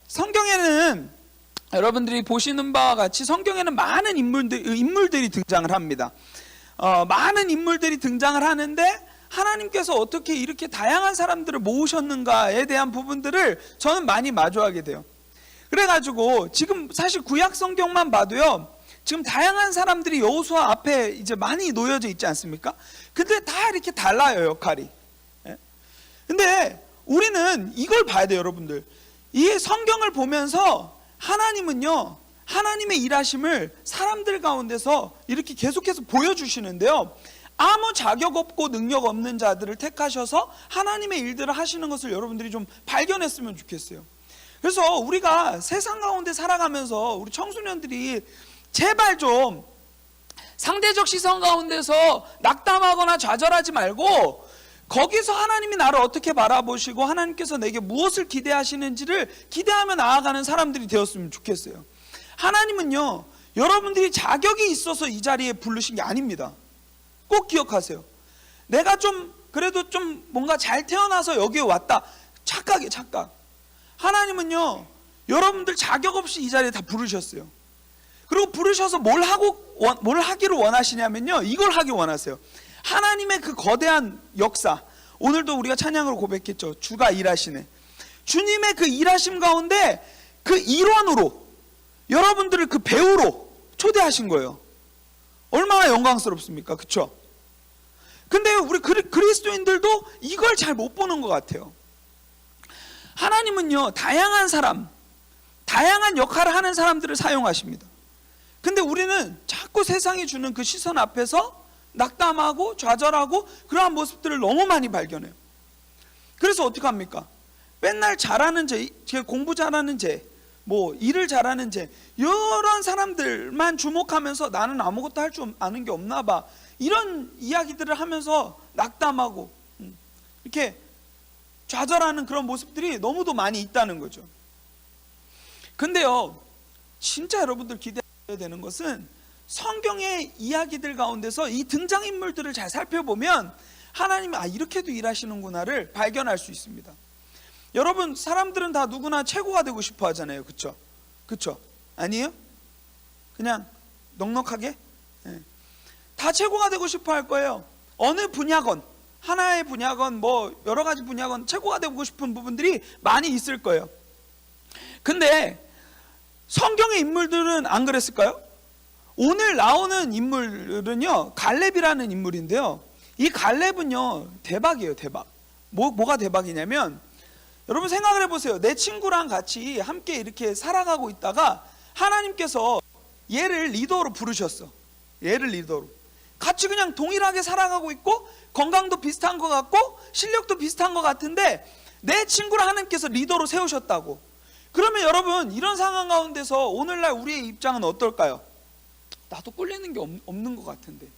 성경에는 여러분들이 보시는 바와 같이 성경에는 많은 인물들이 등장을 합니다. 많은 인물들이 등장을 하는데 하나님께서 어떻게 이렇게 다양한 사람들을 모으셨는가에 대한 부분들을 저는 많이 마주하게 돼요. 그래가지고 지금 사실 구약 성경만 봐도요, 지금 다양한 사람들이 여호수아 앞에 이제 많이 놓여져 있지 않습니까? 근데 다 이렇게 달라요, 역할이. 근데 우리는 이걸 봐야 돼요, 여러분들. 이 성경을 보면서 하나님은요, 하나님의 일하심을 사람들 가운데서 이렇게 계속해서 보여주시는데요, 아무 자격 없고 능력 없는 자들을 택하셔서 하나님의 일들을 하시는 것을 여러분들이 좀 발견했으면 좋겠어요. 그래서 우리가 세상 가운데 살아가면서 우리 청소년들이 제발 좀 상대적 시선 가운데서 낙담하거나 좌절하지 말고 거기서 하나님이 나를 어떻게 바라보시고 하나님께서 내게 무엇을 기대하시는지를 기대하며 나아가는 사람들이 되었으면 좋겠어요. 하나님은요, 여러분들이 자격이 있어서 이 자리에 부르신 게 아닙니다. 꼭 기억하세요. 내가 좀 그래도 좀 뭔가 잘 태어나서 여기에 왔다, 착각이에요, 착각. 하나님은요, 여러분들 자격 없이 이 자리에 다 부르셨어요. 그리고 부르셔서 뭘 하기를 원하시냐면요, 이걸 하기 원하세요. 하나님의 그 거대한 역사, 오늘도 우리가 찬양으로 고백했죠. 주가 일하시네. 주님의 그 일하심 가운데 그 일원으로 여러분들을 그 배우로 초대하신 거예요. 얼마나 영광스럽습니까? 그렇죠? 근데 우리 그리스도인들도 이걸 잘 못 보는 것 같아요. 하나님은요, 다양한 사람, 다양한 역할을 하는 사람들을 사용하십니다. 근데 우리는 자꾸 세상이 주는 그 시선 앞에서 낙담하고 좌절하고 그러한 모습들을 너무 많이 발견해요. 그래서 어떻게 합니까? 맨날 잘하는 제, 공부 잘하는 제, 뭐 일을 잘하는 제, 이런 사람들만 주목하면서 나는 아무것도 할 줄 아는 게 없나 봐, 이런 이야기들을 하면서 낙담하고 이렇게 좌절하는 그런 모습들이 너무도 많이 있다는 거죠. 근데요, 진짜 여러분들 기대해야 되는 것은 성경의 이야기들 가운데서 이 등장인물들을 잘 살펴보면 하나님이 이렇게도 일하시는구나를 발견할 수 있습니다. 여러분, 사람들은 다 누구나 최고가 되고 싶어 하잖아요. 그쵸? 그쵸? 아니에요? 그냥 넉넉하게? 네. 다 최고가 되고 싶어 할 거예요. 어느 분야건, 하나의 분야건 뭐 여러 가지 분야건 최고가 되고 싶은 부분들이 많이 있을 거예요. 근데 성경의 인물들은 안 그랬을까요? 오늘 나오는 인물은요, 갈렙이라는 인물인데요, 이 갈렙은요 대박이에요. 대박. 뭐가 대박이냐면, 여러분 생각을 해보세요. 내 친구랑 같이 함께 이렇게 살아가고 있다가 하나님께서 얘를 리더로 부르셨어. 얘를 리더로 같이 그냥 동일하게 살아가고 있고 건강도 비슷한 것 같고 실력도 비슷한 것 같은데 내 친구를 하나님께서 리더로 세우셨다고. 그러면 여러분, 이런 상황 가운데서 오늘날 우리의 입장은 어떨까요? 나도 꿀리는 게 없는 것 같은데.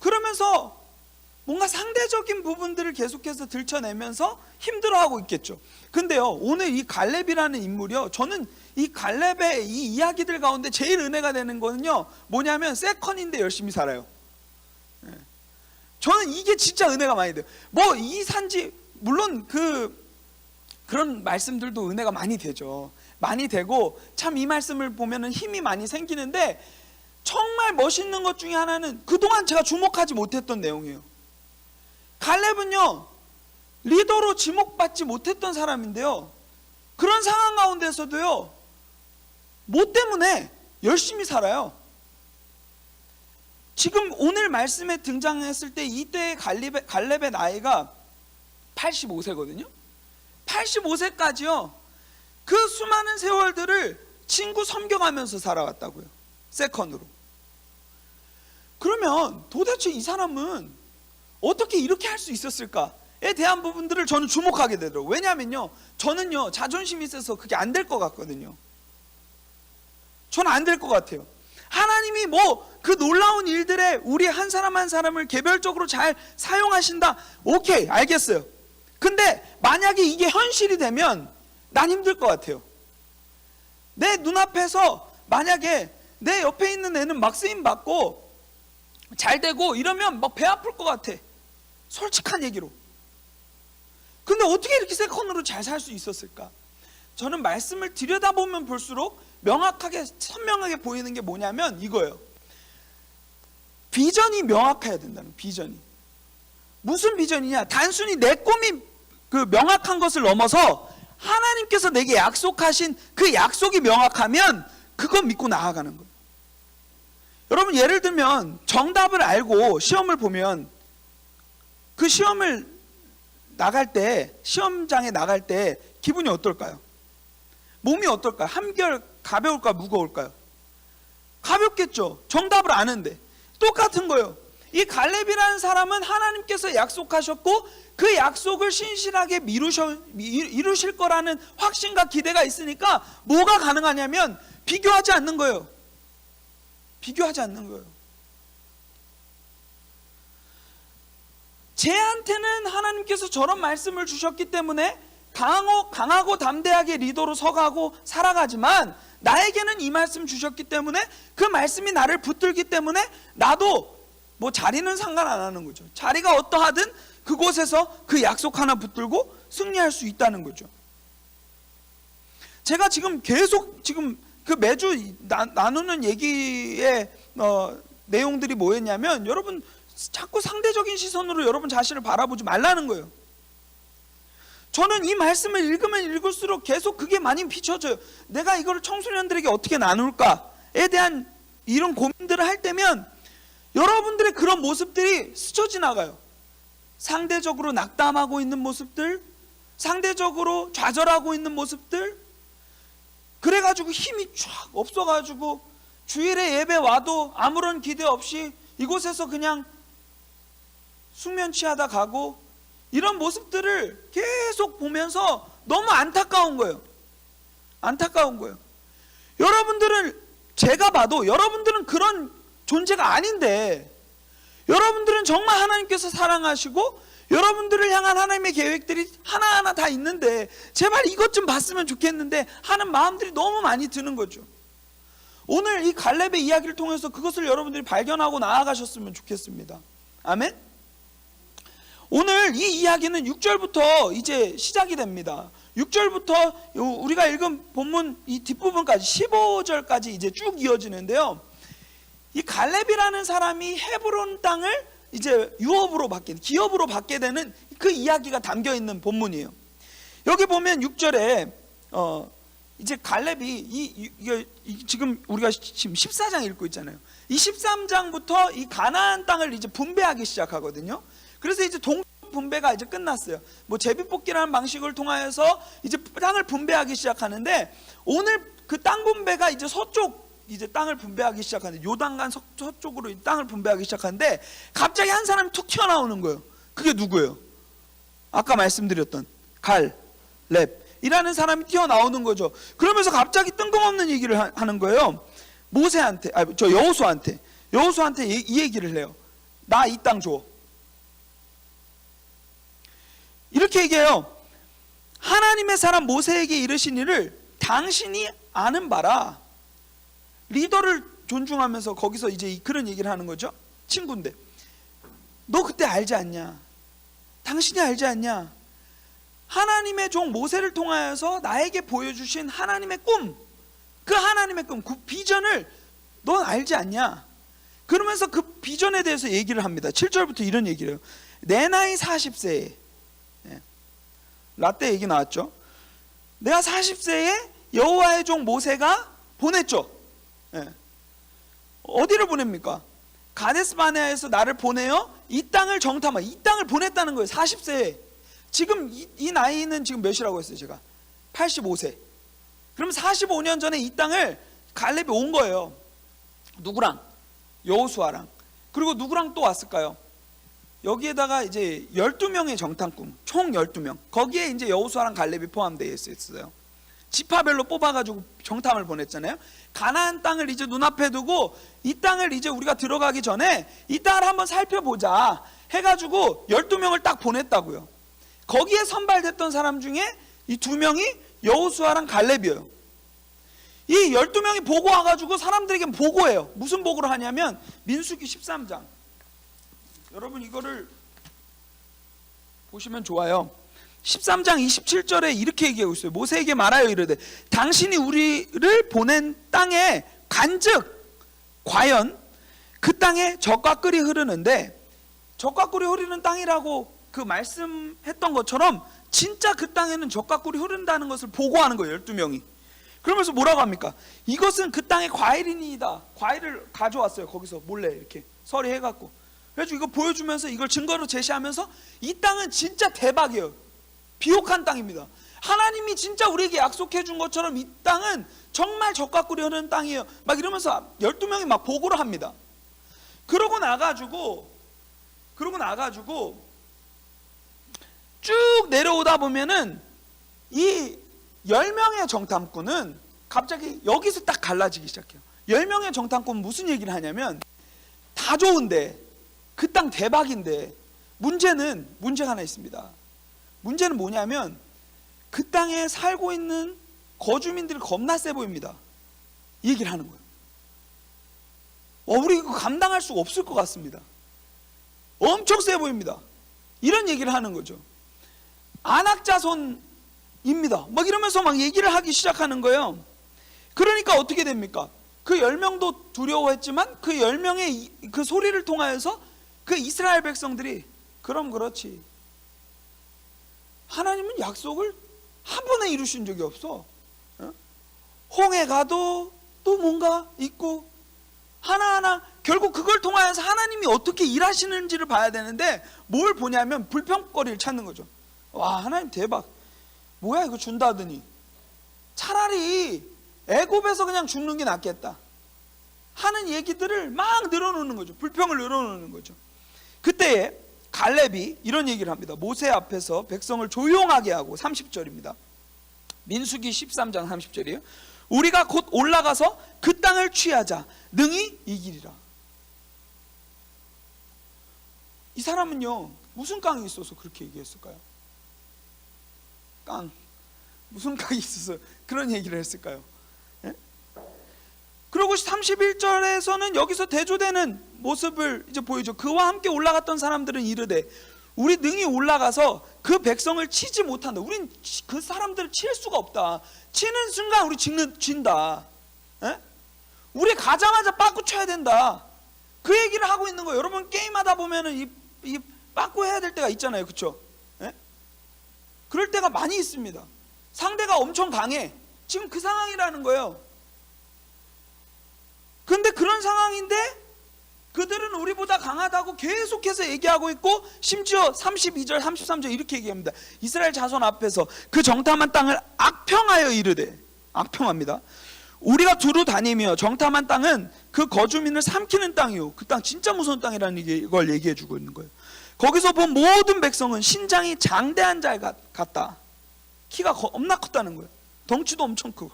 그러면서 뭔가 상대적인 부분들을 계속해서 들춰내면서 힘들어하고 있겠죠. 근데요, 오늘 이 갈렙이라는 인물이요, 저는 이 갈렙의 이 이야기들 가운데 제일 은혜가 되는 거는요, 뭐냐면 세컨인데 열심히 살아요. 저는 이게 진짜 은혜가 많이 돼요. 뭐 이 산지, 물론 그런 말씀들도 은혜가 많이 되죠. 많이 되고 참 이 말씀을 보면은 힘이 많이 생기는데, 정말 멋있는 것 중에 하나는 그동안 제가 주목하지 못했던 내용이에요. 갈렙은요, 리더로 지목받지 못했던 사람인데요, 그런 상황 가운데서도요, 뭐 때문에 열심히 살아요. 지금 오늘 말씀에 등장했을 때 이때의 갈렙의 나이가 85세거든요 85세까지요 그 수많은 세월들을 친구 섬겨가면서 살아왔다고요. 세컨으로. 그러면 도대체 이 사람은 어떻게 이렇게 할 수 있었을까? 대한 부분들을 저는 주목하게 되더라고요. 왜냐하면요, 저는요 자존심이 있어서 그게 안 될 것 같거든요. 저는 안 될 것 같아요. 하나님이 뭐 그 놀라운 일들에 우리 한 사람 한 사람을 개별적으로 잘 사용하신다, 오케이, 알겠어요. 근데 만약에 이게 현실이 되면 난 힘들 것 같아요. 내 눈앞에서 만약에 내 옆에 있는 애는 막 쓰임 받고 잘 되고 이러면 막 배 아플 것 같아, 솔직한 얘기로. 근데 어떻게 이렇게 세컨으로 잘 살 수 있었을까? 저는 말씀을 들여다보면 볼수록 명확하게 선명하게 보이는 게 뭐냐면 이거예요. 비전이 명확해야 된다는, 비전이. 무슨 비전이냐? 단순히 내 꿈이 그 명확한 것을 넘어서 하나님께서 내게 약속하신 그 약속이 명확하면 그거 믿고 나아가는 거예요. 여러분, 예를 들면 정답을 알고 시험을 보면 그 시험을 나갈 때, 시험장에 나갈 때 기분이 어떨까요? 몸이 어떨까요? 한결 가벼울까요? 무거울까요? 가볍겠죠. 정답을 아는데. 똑같은 거예요. 이 갈렙이라는 사람은 하나님께서 약속하셨고 그 약속을 신실하게 이루실 거라는 확신과 기대가 있으니까 뭐가 가능하냐면 비교하지 않는 거예요. 비교하지 않는 거예요. 쟤한테는 하나님께서 저런 말씀을 주셨기 때문에 강하고 담대하게 리더로 서가고 살아가지만 나에게는 이 말씀 주셨기 때문에 그 말씀이 나를 붙들기 때문에 나도 뭐 자리는 상관 안 하는 거죠. 자리가 어떠하든 그곳에서 그 약속 하나 붙들고 승리할 수 있다는 거죠. 제가 지금 계속 그 매주 나누는 얘기의 내용들이 뭐였냐면, 여러분 자꾸 상대적인 시선으로 여러분 자신을 바라보지 말라는 거예요. 저는 이 말씀을 읽으면 읽을수록 계속 그게 많이 비춰져요. 내가 이걸 청소년들에게 어떻게 나눌까에 대한 이런 고민들을 할 때면 여러분들의 그런 모습들이 스쳐 지나가요. 상대적으로 낙담하고 있는 모습들, 상대적으로 좌절하고 있는 모습들, 그래가지고 힘이 쫙 없어가지고 주일에 예배 와도 아무런 기대 없이 이곳에서 그냥 숙면 취하다 가고, 이런 모습들을 계속 보면서 너무 안타까운 거예요. 안타까운 거예요. 여러분들은, 제가 봐도 여러분들은 그런 존재가 아닌데, 여러분들은 정말 하나님께서 사랑하시고 여러분들을 향한 하나님의 계획들이 하나하나 다 있는데 제발 이것 좀 봤으면 좋겠는데 하는 마음들이 너무 많이 드는 거죠. 오늘 이 갈렙의 이야기를 통해서 그것을 여러분들이 발견하고 나아가셨으면 좋겠습니다. 아멘. 오늘 이 이야기는 6절부터 이제 시작이 됩니다. 6절부터 우리가 읽은 본문 이 뒷부분까지 15절까지 이제 쭉 이어지는데요. 이 갈렙이라는 사람이 헤브론 땅을 이제 유업으로 받게, 기업으로 받게 되는 그 이야기가 담겨 있는 본문이에요. 여기 보면 6절에 이제 갈렙이 지금 우리가 지금 14장 읽고 있잖아요. 이 13장부터 이 가나안 땅을 이제 분배하기 시작하거든요. 그래서 이제 동쪽 분배가 이제 끝났어요. 뭐 제비뽑기라는 방식을 통하여서 이제 땅을 분배하기 시작하는데, 오늘 그 땅 분배가 이제 서쪽 이제 땅을 분배하기 시작하는데, 요단강 서쪽으로 땅을 분배하기 시작하는데 갑자기 한 사람이 툭 튀어나오는 거예요. 그게 누구예요? 아까 말씀드렸던 갈렙이라는 사람이 튀어나오는 거죠. 그러면서 갑자기 뜬금없는 얘기를 하는 거예요. 모세한테, 여호수아한테 이 얘기를 해요. 나 이 땅 줘. 이렇게 얘기해요. 하나님의 사람 모세에게 이르신 일을 당신이 아는 바라. 리더를 존중하면서 거기서 이제 그런 얘기를 하는 거죠. 친구인데, 너 그때 알지 않냐? 당신이 알지 않냐? 하나님의 종 모세를 통하여서 나에게 보여주신 하나님의 꿈, 그 하나님의 꿈, 그 비전을 넌 알지 않냐? 그러면서 그 비전에 대해서 얘기를 합니다. 7절부터 이런 얘기를 해요. 내 나이 40세에, 라떼 얘기 나왔죠. 내가 40세에 여호와의 종 모세가 보냈죠. 어디를 보냅니까? 가데스 바네아에서 나를 보내어 이 땅을 정탐하, 이 땅을 보냈다는 거예요. 40세에. 지금 이 나이는 지금 몇이라고 했어요? 제가 85세. 그럼 45년 전에 이 땅을 갈렙이 온 거예요. 누구랑? 여호수아랑. 그리고 누구랑 또 왔을까요? 여기에다가 이제 12명의 정탐꾼, 총 12명. 거기에 이제 여호수아랑 갈렙이 포함되어 있었어요. 지파별로 뽑아가지고 정탐을 보냈잖아요. 가나안 땅을 이제 눈앞에 두고 이 땅을 이제 우리가 들어가기 전에 이 땅을 한번 살펴보자 해가지고 12명을 딱 보냈다고요. 거기에 선발됐던 사람 중에 이 2명이 여호수아랑 갈렙이에요. 이 12명이 보고 와가지고 사람들에게 보고해요. 무슨 보고를 하냐면 민수기 13장. 여러분 이거를 보시면 좋아요. 13장 27절에 이렇게 얘기하고 있어요. 모세에게 말하여 이르되 당신이 우리를 보낸 땅에 간즉 과연 그 땅에 젖과 꿀이 흐르는데, 젖과 꿀이 흐르는 땅이라고 그 말씀했던 것처럼 진짜 그 땅에는 젖과 꿀이 흐른다는 것을 보고하는 거예요. 12명이. 그러면서 뭐라고 합니까? 이것은 그 땅의 과일이니이다. 과일을 가져왔어요. 거기서 몰래 이렇게 서리해갖고. 그래서 이거 보여주면서 이걸 증거로 제시하면서 이 땅은 진짜 대박이에요. 비옥한 땅입니다. 하나님이 진짜 우리에게 약속해 준 것처럼 이 땅은 정말 젖과 꿀이 흐르는 땅이에요. 막 이러면서 12명이 막 보고를 합니다. 그러고 나가지고 쭉 내려오다 보면은 이 10명의 정탐꾼은 갑자기 여기서 딱 갈라지기 시작해요. 10명의 정탐꾼은 무슨 얘기를 하냐면 다 좋은데 그 땅 대박인데 문제가 하나 있습니다. 문제는 뭐냐면 그 땅에 살고 있는 거주민들이 겁나 세 보입니다. 이 얘기를 하는 거예요. 우리 이거 감당할 수가 없을 것 같습니다. 엄청 세 보입니다. 이런 얘기를 하는 거죠. 안악자손입니다. 막 이러면서 막 얘기를 하기 시작하는 거예요. 그러니까 어떻게 됩니까? 그 10명도 두려워했지만 그 10명의 그 소리를 통하여서 그 이스라엘 백성들이 그럼 그렇지. 하나님은 약속을 한 번에 이루신 적이 없어. 홍해 가도 또 뭔가 있고 하나하나 결국 그걸 통하여서 하나님이 어떻게 일하시는지를 봐야 되는데 뭘 보냐면 불평거리를 찾는 거죠. 와, 하나님 대박. 뭐야 이거 준다더니 차라리 애굽에서 그냥 죽는 게 낫겠다 하는 얘기들을 막 늘어놓는 거죠. 불평을 늘어놓는 거죠. 그때에 갈렙이 이런 얘기를 합니다. 모세 앞에서 백성을 조용하게 하고 30절입니다. 민수기 13장 30절이에요. 우리가 곧 올라가서 그 땅을 취하자. 능히 이기리라. 이 사람은요 무슨 깡이 있어서 그렇게 얘기했을까요? 무슨 깡이 있어서 그런 얘기를 했을까요? 예? 그리고 31절에서는 여기서 대조되는 모습을 이제 보이죠. 그와 함께 올라갔던 사람들은 이르되 우리 능히 올라가서 그 백성을 치지 못한다. 우린 그 사람들을 칠 수가 없다. 치는 순간 우리 진다. 에? 우리 가자마자 빠꾸 쳐야 된다. 그 얘기를 하고 있는 거예요. 여러분 게임하다 보면은 이 빠꾸 해야 될 때가 있잖아요. 그렇죠? 그럴 때가 많이 있습니다. 상대가 엄청 강해. 지금 그 상황이라는 거예요. 근데 그런 상황인데 그들은 우리보다 강하다고 계속해서 얘기하고 있고 심지어 32절 33절 이렇게 얘기합니다. 이스라엘 자손 앞에서 그 정탐한 땅을 악평하여 이르되, 악평합니다. 우리가 두루 다니며 정탐한 땅은 그 거주민을 삼키는 땅이요. 그 땅 진짜 무서운 땅이라는 걸 얘기해 주고 있는 거예요. 거기서 본 모든 백성은 신장이 장대한 자 같다. 키가 겁나 컸다는 거예요. 덩치도 엄청 크고.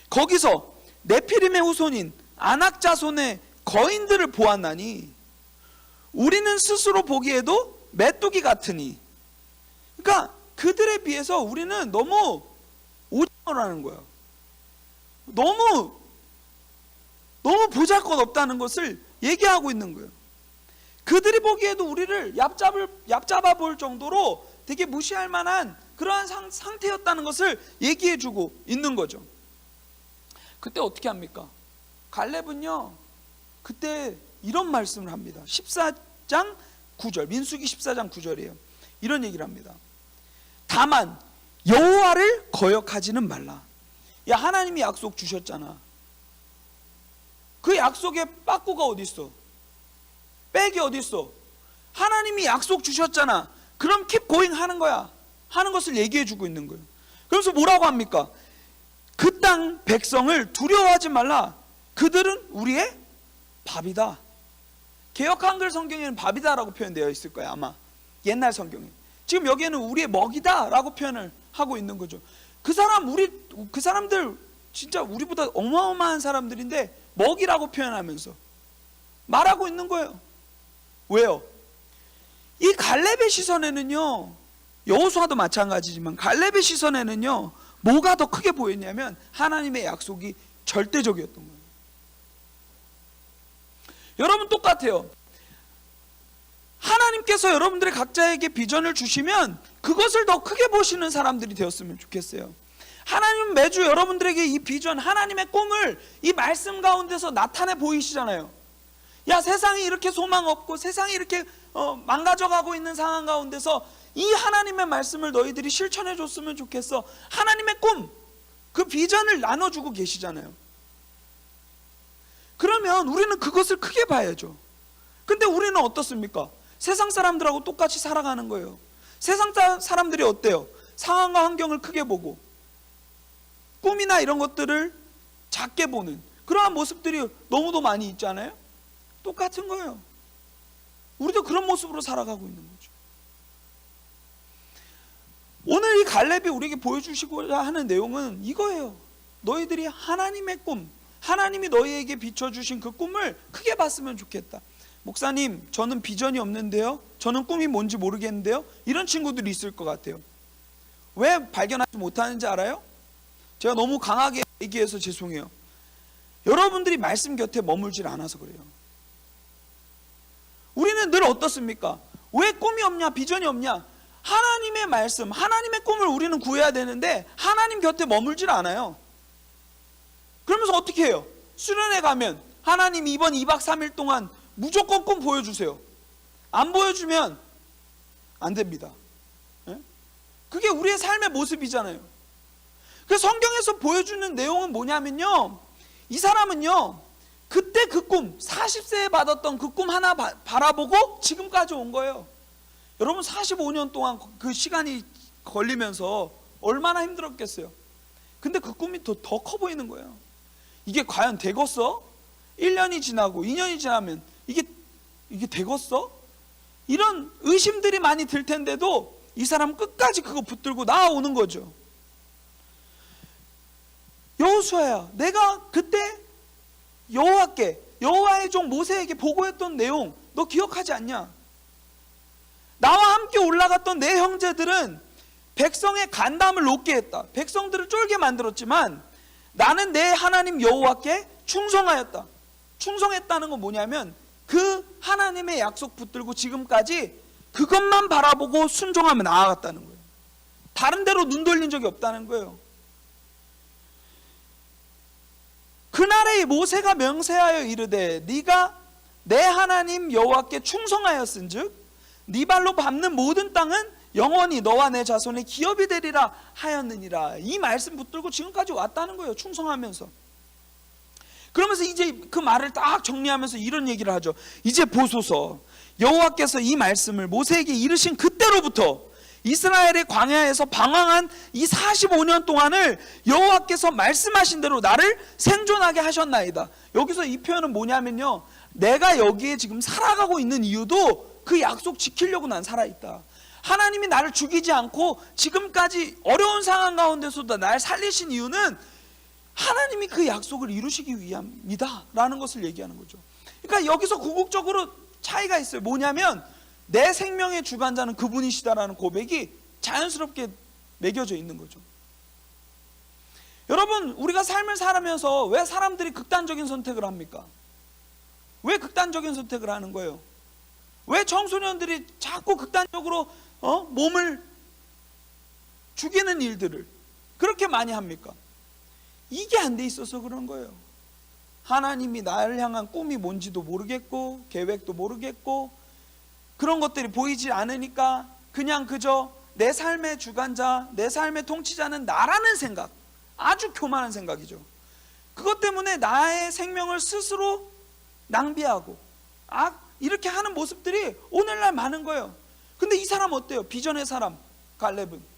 거기서 네피림의 후손인 안악자손의 거인들을 보았나니 우리는 스스로 보기에도 메뚜기 같으니. 그러니까 그들에 비해서 우리는 너무 오징어라는 거예요. 너무 보잘것없다는 것을 얘기하고 있는 거예요. 그들이 보기에도 우리를 얕잡아 볼 정도로 되게 무시할 만한 그러한 상태였다는 것을 얘기해 주고 있는 거죠. 그때 어떻게 합니까? 갈렙은요 그때 이런 말씀을 합니다. 14장 9절, 민수기 14장 9절이에요. 이런 얘기를 합니다. 다만 여호와를 거역하지는 말라. 야, 하나님이 약속 주셨잖아. 그 약속에 빠꾸가 어디 있어? 백이 어디 있어? 하나님이 약속 주셨잖아. 그럼 keep going 하는 거야. 하는 것을 얘기해 주고 있는 거예요. 그래서 뭐라고 합니까? 그 땅 백성을 두려워하지 말라. 그들은 우리의 밥이다. 개역 한글 성경에는 밥이다라고 표현되어 있을 거예요, 아마. 옛날 성경에. 지금 여기에는 우리의 먹이다라고 표현을 하고 있는 거죠. 그 사람들 진짜 우리보다 어마어마한 사람들인데 먹이라고 표현하면서 말하고 있는 거예요. 왜요? 이 갈렙의 시선에는요, 여호수아도 마찬가지지만 갈렙의 시선에는요, 뭐가 더 크게 보였냐면 하나님의 약속이 절대적이었던 거예요. 여러분 똑같아요. 하나님께서 여러분들의 각자에게 비전을 주시면 그것을 더 크게 보시는 사람들이 되었으면 좋겠어요. 하나님은 매주 여러분들에게 이 비전, 하나님의 꿈을 이 말씀 가운데서 나타내 보이시잖아요. 야, 세상이 이렇게 소망 없고 세상이 이렇게 망가져가고 있는 상황 가운데서 이 하나님의 말씀을 너희들이 실천해 줬으면 좋겠어. 하나님의 꿈, 그 비전을 나눠주고 계시잖아요. 그러면 우리는 그것을 크게 봐야죠. 근데 우리는 어떻습니까? 세상 사람들하고 똑같이 살아가는 거예요. 세상 사람들이 어때요? 상황과 환경을 크게 보고 꿈이나 이런 것들을 작게 보는 그러한 모습들이 너무도 많이 있잖아요. 똑같은 거예요. 우리도 그런 모습으로 살아가고 있는 거죠. 오늘 이 갈렙이 우리에게 보여주시고자 하는 내용은 이거예요. 너희들이 하나님의 꿈, 하나님이 너희에게 비춰주신 그 꿈을 크게 봤으면 좋겠다. 목사님, 저는 비전이 없는데요, 저는 꿈이 뭔지 모르겠는데요, 이런 친구들이 있을 것 같아요. 왜 발견하지 못하는지 알아요? 제가 너무 강하게 얘기해서 죄송해요. 여러분들이 말씀 곁에 머물질 않아서 그래요. 우리는 늘 어떻습니까? 왜 꿈이 없냐, 비전이 없냐? 하나님의 말씀, 하나님의 꿈을 우리는 구해야 되는데 하나님 곁에 머물질 않아요. 그러면서 어떻게 해요? 수련회 가면 하나님 이번 2박 3일 동안 무조건 꿈 보여주세요. 안 보여주면 안 됩니다. 그게 우리의 삶의 모습이잖아요. 그 성경에서 보여주는 내용은 뭐냐면요, 이 사람은요, 그때 그 꿈, 40세에 받았던 그 꿈 하나 바라보고 지금까지 온 거예요. 여러분 45년 동안 그 시간이 걸리면서 얼마나 힘들었겠어요. 근데 그 꿈이 더 커 보이는 거예요. 이게 과연 되겠어? 1년이 지나고 2년이 지나면 이게 되겠어? 이런 의심들이 많이 들 텐데도 이 사람 끝까지 그거 붙들고 나아오는 거죠. 여호수아야, 내가 그때 여호와의 종 모세에게 보고했던 내용 너 기억하지 않냐? 나와 함께 올라갔던 내 형제들은 백성의 간담을 높게 했다. 백성들을 쫄게 만들었지만 나는 내 하나님 여호와께 충성하였다. 충성했다는 건 뭐냐면 그 하나님의 약속 붙들고 지금까지 그것만 바라보고 순종하며 나아갔다는 거예요. 다른 데로 눈 돌린 적이 없다는 거예요. 그날에 모세가 명세하여 이르되 네가 내 하나님 여호와께 충성하였은즉 네 발로 밟는 모든 땅은 영원히 너와 내 자손의 기업이 되리라 하였느니라. 이 말씀 붙들고 지금까지 왔다는 거예요. 충성하면서. 그러면서 이제 그 말을 딱 정리하면서 이런 얘기를 하죠. 이제 보소서, 여호와께서 이 말씀을 모세에게 이르신 그때로부터 이스라엘의 광야에서 방황한 이 45년 동안을 여호와께서 말씀하신 대로 나를 생존하게 하셨나이다. 여기서 이 표현은 뭐냐면요, 내가 여기에 지금 살아가고 있는 이유도 그 약속 지키려고 난 살아있다. 하나님이 나를 죽이지 않고 지금까지 어려운 상황 가운데서도 날 살리신 이유는 하나님이 그 약속을 이루시기 위함이다 라는 것을 얘기하는 거죠. 그러니까 여기서 궁극적으로 차이가 있어요. 뭐냐면 내 생명의 주관자는 그분이시다라는 고백이 자연스럽게 매겨져 있는 거죠. 여러분, 우리가 삶을 살아면서 왜 사람들이 극단적인 선택을 합니까? 왜 극단적인 선택을 하는 거예요? 왜 청소년들이 자꾸 극단적으로 몸을 죽이는 일들을 그렇게 많이 합니까? 이게 안 돼 있어서 그런 거예요. 하나님이 나를 향한 꿈이 뭔지도 모르겠고 계획도 모르겠고 그런 것들이 보이지 않으니까 그냥 그저 내 삶의 주관자, 내 삶의 통치자는 나라는 생각, 아주 교만한 생각이죠. 그것 때문에 나의 생명을 스스로 낭비하고 이렇게 하는 모습들이 오늘날 많은 거예요. 근데 이 사람 어때요? 비전의 사람 갈렙은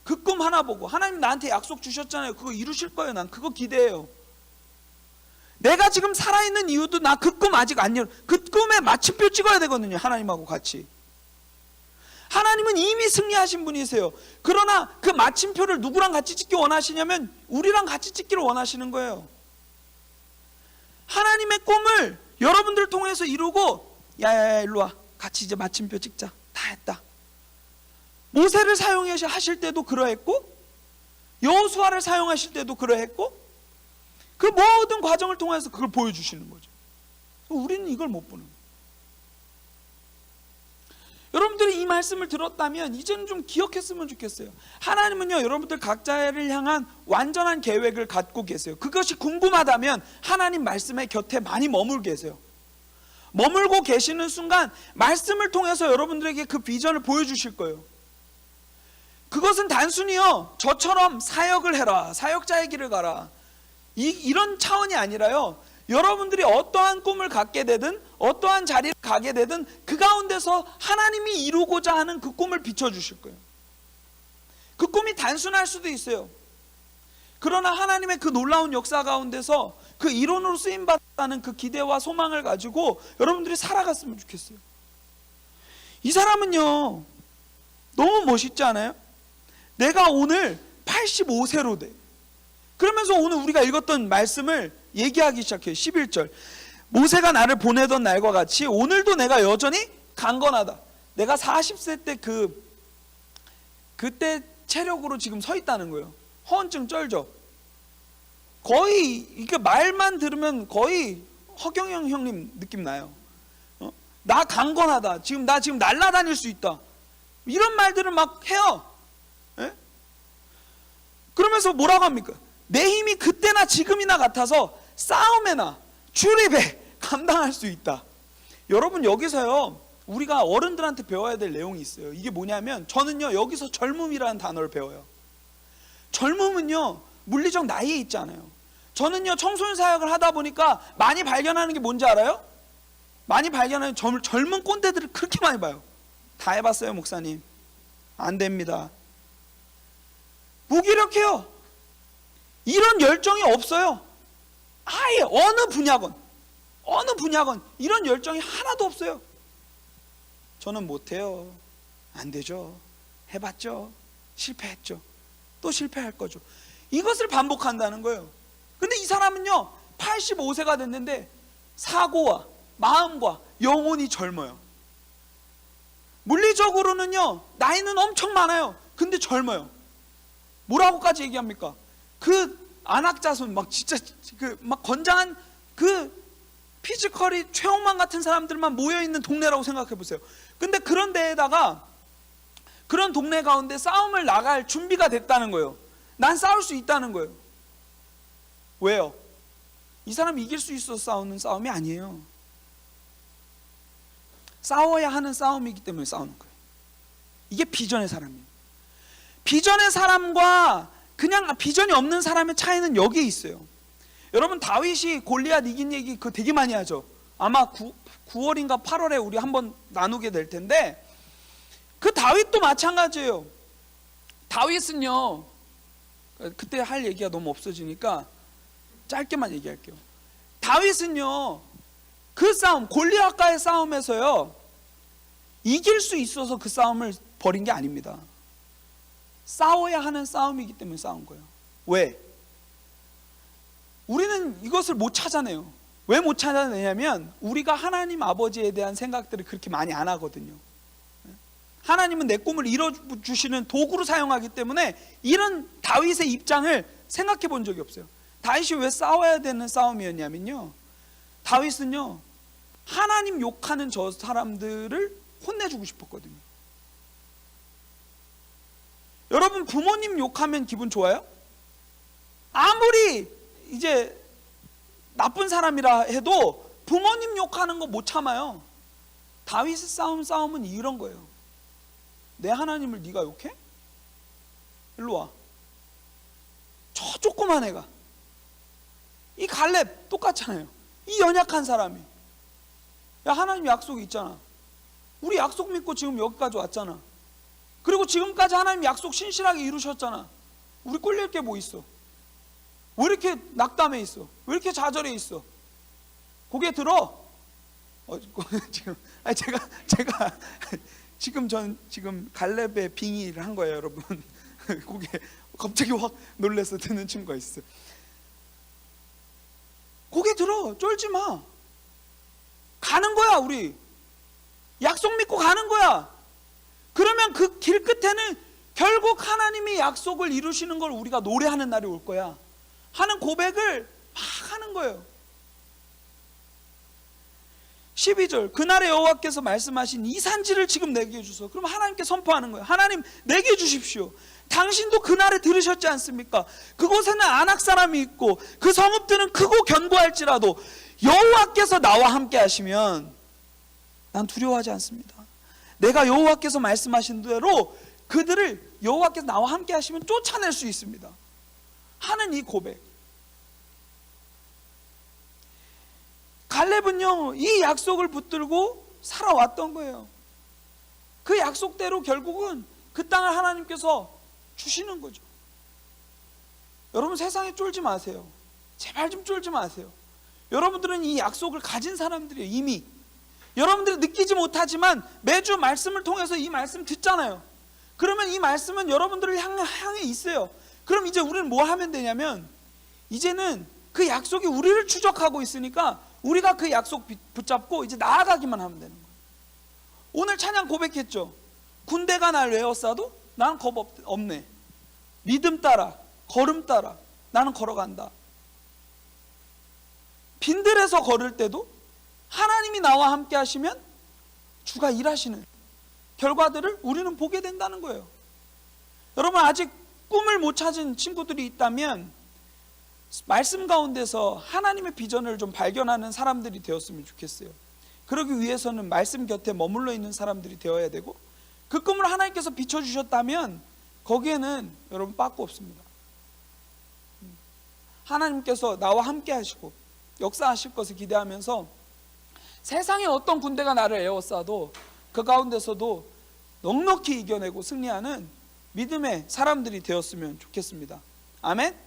그 꿈 하나 보고 하나님 나한테 약속 주셨잖아요. 그거 이루실 거예요. 난 그거 기대해요. 내가 지금 살아있는 이유도 나 그 꿈 아직 안 이뤘. 그 꿈에 마침표 찍어야 되거든요. 하나님하고 같이. 하나님은 이미 승리하신 분이세요. 그러나 그 마침표를 누구랑 같이 찍기 원하시냐면 우리랑 같이 찍기를 원하시는 거예요. 하나님의 꿈을 여러분들을 통해서 이루고, 야야야 일로 와, 같이 이제 마침표 찍자. 다 했다. 모세를 사용하실 때도 그러했고, 여호수아를 사용하실 때도 그러했고, 그 모든 과정을 통해서 그걸 보여주시는 거죠. 우리는 이걸 못 보는 거예요. 여러분들이 이 말씀을 들었다면 이제는 좀 기억했으면 좋겠어요. 하나님은요, 여러분들 각자를 향한 완전한 계획을 갖고 계세요. 그것이 궁금하다면 하나님 말씀의 곁에 많이 머물게 계세요. 머물고 계시는 순간 말씀을 통해서 여러분들에게 그 비전을 보여주실 거예요. 그것은 단순히요, 저처럼 사역을 해라, 사역자의 길을 가라, 이런 차원이 아니라요, 여러분들이 어떠한 꿈을 갖게 되든 어떠한 자리를 가게 되든 그 가운데서 하나님이 이루고자 하는 그 꿈을 비춰주실 거예요. 그 꿈이 단순할 수도 있어요. 그러나 하나님의 그 놀라운 역사 가운데서 그 이론으로 쓰임받았다는 그 기대와 소망을 가지고 여러분들이 살아갔으면 좋겠어요. 이 사람은요, 너무 멋있지 않아요? 내가 오늘 85세로 돼. 그러면서 오늘 우리가 읽었던 말씀을 얘기하기 시작해요. 11절. 모세가 나를 보내던 날과 같이 오늘도 내가 여전히 강건하다. 내가 40세 때 그때 체력으로 지금 서 있다는 거예요. 허언증 쩔죠. 거의 이게 말만 들으면 거의 허경영 형님 느낌 나요. 나 강건하다. 나 지금 날아다닐 수 있다. 이런 말들을 막 해요. 예? 그러면서 뭐라고 합니까? 내 힘이 그때나 지금이나 같아서 싸움에나 출입에 감당할 수 있다. 여러분, 여기서요, 우리가 어른들한테 배워야 될 내용이 있어요. 이게 뭐냐면, 저는요 여기서 젊음이라는 단어를 배워요. 젊음은요 물리적 나이에 있지 않아요. 저는요 청소년 사역을 하다 보니까 많이 발견하는 게 뭔지 알아요? 많이 발견하는 젊은 꼰대들을 그렇게 많이 봐요. 다 해봤어요 목사님? 안 됩니다. 무기력해요. 이런 열정이 없어요. 아예 어느 분야건 이런 열정이 하나도 없어요. 저는 못해요. 안 되죠. 해봤죠. 실패했죠. 또 실패할 거죠. 이것을 반복한다는 거예요. 근데 이 사람은요 85세가 됐는데 사고와 마음과 영혼이 젊어요. 물리적으로는요 나이는 엄청 많아요. 근데 젊어요. 뭐라고까지 얘기합니까? 그 안학자손 막 진짜 막 건장한 그 피지컬이 최홍만 같은 사람들만 모여있는 동네라고 생각해 보세요. 근데 그런 데에다가 그런 동네 가운데 싸움을 나갈 준비가 됐다는 거예요. 난 싸울 수 있다는 거예요. 왜요? 이 사람이 이길 수 있어서 싸우는 싸움이 아니에요. 싸워야 하는 싸움이기 때문에 싸우는 거예요. 이게 비전의 사람이에요. 비전의 사람과 그냥 비전이 없는 사람의 차이는 여기에 있어요. 여러분, 다윗이 골리앗 이긴 얘기 그거 되게 많이 하죠. 아마 9월인가 8월에 우리 한번 나누게 될 텐데, 그 다윗도 마찬가지예요. 다윗은요, 그때 할 얘기가 너무 없어지니까 짧게만 얘기할게요. 다윗은요 그 싸움, 골리앗과의 싸움에서요 이길 수 있어서 그 싸움을 벌인 게 아닙니다. 싸워야 하는 싸움이기 때문에 싸운 거예요. 왜? 우리는 이것을 못 찾아내요. 왜 못 찾아내냐면 우리가 하나님 아버지에 대한 생각들을 그렇게 많이 안 하거든요. 하나님은 내 꿈을 이뤄주시는 도구로 사용하기 때문에 이런 다윗의 입장을 생각해 본 적이 없어요. 다윗이 왜 싸워야 되는 싸움이었냐면요, 다윗은요 하나님 욕하는 저 사람들을 혼내주고 싶었거든요. 여러분, 부모님 욕하면 기분 좋아요? 아무리 이제 나쁜 사람이라 해도 부모님 욕하는 거 못 참아요. 다윗의 싸움은 이런 거예요. 내 하나님을 네가 욕해? 일로 와. 저 조그만 애가, 이 갈렙 똑같잖아요. 이 연약한 사람이, 야 하나님 약속이 있잖아. 우리 약속 믿고 지금 여기까지 왔잖아. 그리고 지금까지 하나님 약속 신실하게 이루셨잖아. 우리 꿀릴 게 뭐 있어? 왜 이렇게 낙담해 있어? 왜 이렇게 좌절해 있어? 고개 들어. 지금 제가 지금 갈렙의 빙의를 한 거예요, 여러분. 고개 갑자기 확 놀라서 드는 친구가 있어요. 고개 들어. 쫄지 마. 가는 거야, 우리. 약속 믿고 가는 거야. 그러면 그 길 끝에는 결국 하나님이 약속을 이루시는 걸 우리가 노래하는 날이 올 거야 하는 고백을 막 하는 거예요. 12절, 그날에 여호와께서 말씀하신 이 산지를 지금 내게 주소. 그럼 하나님께 선포하는 거예요. 하나님 내게 주십시오. 당신도 그날에 들으셨지 않습니까? 그곳에는 아낙 사람이 있고 그 성읍들은 크고 견고할지라도 여호와께서 나와 함께 하시면 난 두려워하지 않습니다. 내가 여호와께서 말씀하신 대로 그들을 여호와께서 나와 함께 하시면 쫓아낼 수 있습니다 하는 이 고백. 갈렙은요 이 약속을 붙들고 살아왔던 거예요. 그 약속대로 결국은 그 땅을 하나님께서 주시는 거죠. 여러분 세상에 쫄지 마세요. 제발 좀 쫄지 마세요. 여러분들은 이 약속을 가진 사람들이에요. 이미 여러분들이 느끼지 못하지만 매주 말씀을 통해서 이 말씀 듣잖아요. 그러면 이 말씀은 여러분들을 향해 있어요. 그럼 이제 우리는 뭐 하면 되냐면 이제는 그 약속이 우리를 추적하고 있으니까 우리가 그 약속 붙잡고 이제 나아가기만 하면 되는 거예요. 오늘 찬양 고백했죠. 군대가 날 외워싸도 나는 겁 없네. 믿음 따라 걸음 따라 나는 걸어간다. 빈들에서 걸을 때도 하나님이 나와 함께 하시면 주가 일하시는 결과들을 우리는 보게 된다는 거예요. 여러분 아직 꿈을 못 찾은 친구들이 있다면 말씀 가운데서 하나님의 비전을 좀 발견하는 사람들이 되었으면 좋겠어요. 그러기 위해서는 말씀 곁에 머물러 있는 사람들이 되어야 되고 그 꿈을 하나님께서 비춰주셨다면 거기에는 여러분 빠꾸 없습니다. 하나님께서 나와 함께 하시고 역사하실 것을 기대하면서 세상에 어떤 군대가 나를 에워싸도 그 가운데서도 넉넉히 이겨내고 승리하는 믿음의 사람들이 되었으면 좋겠습니다. 아멘.